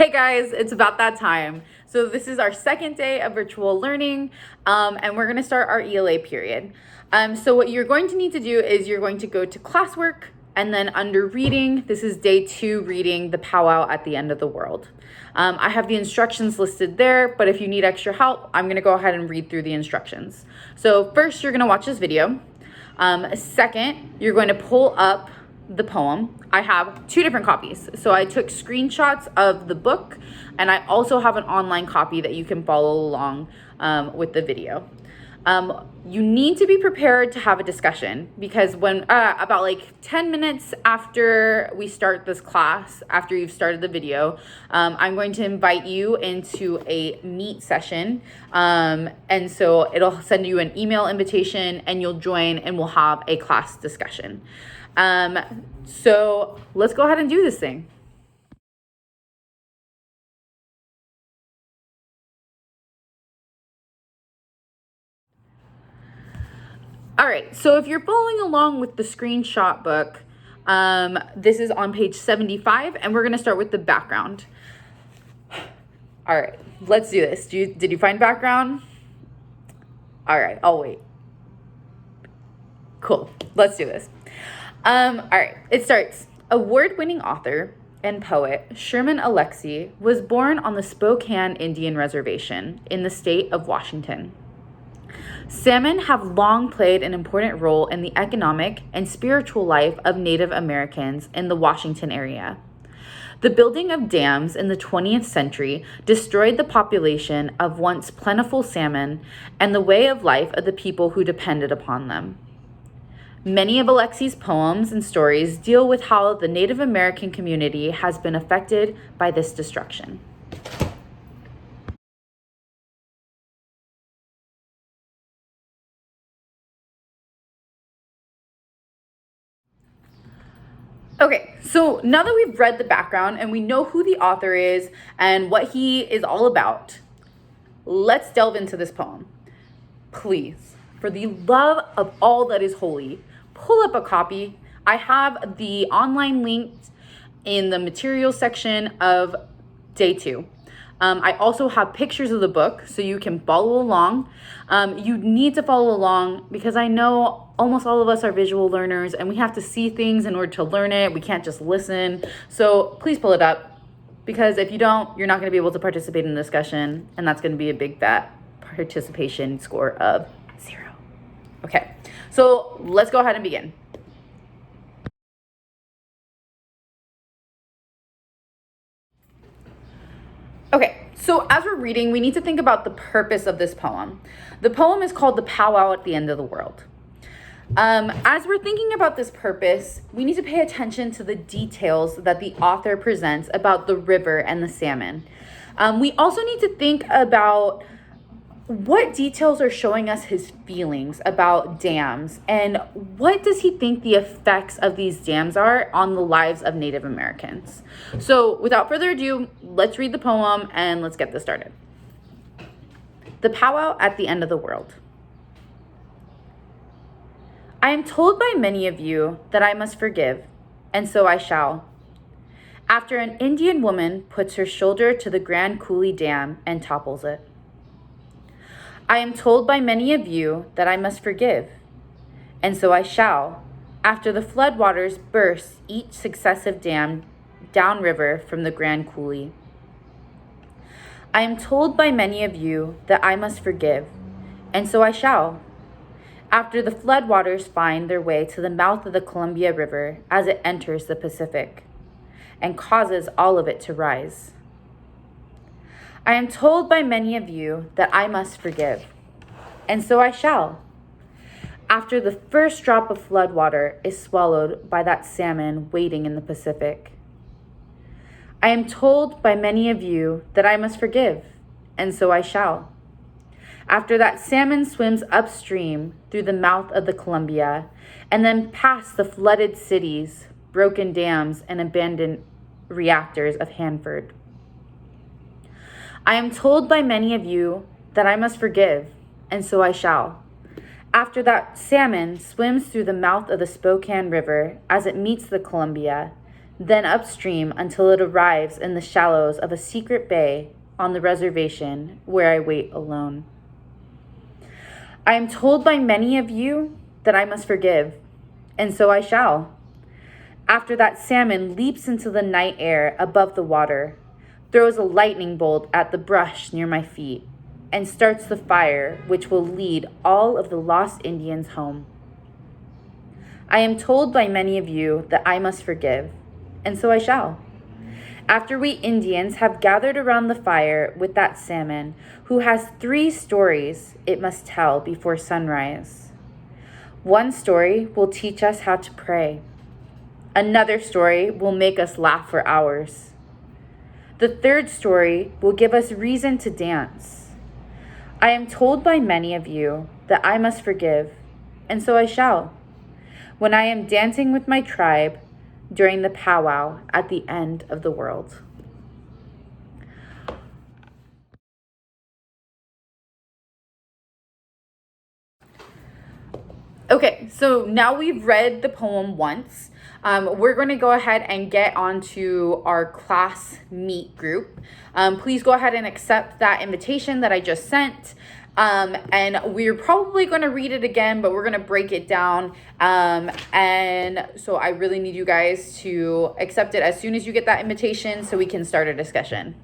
Hey guys, it's about that time. So this is our second day of virtual learning, and we're gonna start our ELA period. So what you're going to need to do is you're going to go to classwork, and then under reading, this is day 2 reading the Powwow at the End of the World. I have the instructions listed there, but if you need extra help, I'm gonna go ahead and read through the instructions. So first, you're gonna watch this video. Second, you're going to pull up the poem. I have 2 different copies. So I took screenshots of the book, and I also have an online copy that you can follow along with the video. You need to be prepared to have a discussion, because when about like 10 minutes after we start this class, after you've started the video, I'm going to invite you into a meet session. And so it'll send you an email invitation and you'll join and we'll have a class discussion. So let's go ahead and do this thing. All right, so if you're following along with the screenshot book, this is on page 75, and we're gonna start with the background. All right, let's do this. Did you find background? All right, I'll wait. Cool, let's do this. All right, it starts. Award-winning author and poet Sherman Alexie was born on the Spokane Indian Reservation in the state of Washington. Salmon have long played an important role in the economic and spiritual life of Native Americans in the Washington area. The building of dams in the 20th century destroyed the population of once plentiful salmon and the way of life of the people who depended upon them. Many of Alexie's poems and stories deal with how the Native American community has been affected by this destruction. Okay, so now that we've read the background and we know who the author is and what he is all about, let's delve into this poem. Please, for the love of all that is holy, pull up a copy. I have the online link in the materials section of day 2. I also have pictures of the book so you can follow along. You need to follow along because I know almost all of us are visual learners and we have to see things in order to learn it. We can't just listen. So please pull it up, because if you don't, you're not going to be able to participate in the discussion, and that's going to be a big fat participation score of 0. Okay, so let's go ahead and begin. Okay, so as we're reading, we need to think about the purpose of this poem. The poem is called The Powwow at the End of the World. As we're thinking about this purpose, we need to pay attention to the details that the author presents about the river and the salmon. We also need to think about what details are showing us his feelings about dams, and what does he think the effects of these dams are on the lives of Native Americans. So without further ado, let's read the poem and let's get this started. The Powwow at the End of the World. I am told by many of you that I must forgive, and so I shall. After an Indian woman puts her shoulder to the Grand Coulee Dam and topples it. I am told by many of you that I must forgive, and so I shall, after the floodwaters burst each successive dam downriver from the Grand Coulee. I am told by many of you that I must forgive, and so I shall, after the floodwaters find their way to the mouth of the Columbia River as it enters the Pacific and causes all of it to rise. I am told by many of you that I must forgive, and so I shall, after the first drop of floodwater is swallowed by that salmon waiting in the Pacific. I am told by many of you that I must forgive, and so I shall, after that salmon swims upstream through the mouth of the Columbia and then past the flooded cities, broken dams, and abandoned reactors of Hanford. I am told by many of you that I must forgive, and so I shall, after that salmon swims through the mouth of the Spokane River as it meets the Columbia, then upstream until it arrives in the shallows of a secret bay on the reservation where I wait alone. I am told by many of you that I must forgive, and so I shall. After that salmon leaps into the night air above the water, throws a lightning bolt at the brush near my feet, and starts the fire which will lead all of the lost Indians home. I am told by many of you that I must forgive, and so I shall. After we Indians have gathered around the fire with that salmon, who has 3 stories it must tell before sunrise. One story will teach us how to pray. Another story will make us laugh for hours. The 3rd story will give us reason to dance. I am told by many of you that I must forgive, and so I shall, when I am dancing with my tribe during the powwow at the end of the world. Okay, so now we've read the poem once. We're going to go ahead and get onto our class meet group. Please go ahead and accept that invitation that I just sent. And we're probably going to read it again, but we're going to break it down. And so I really need you guys to accept it as soon as you get that invitation so we can start a discussion.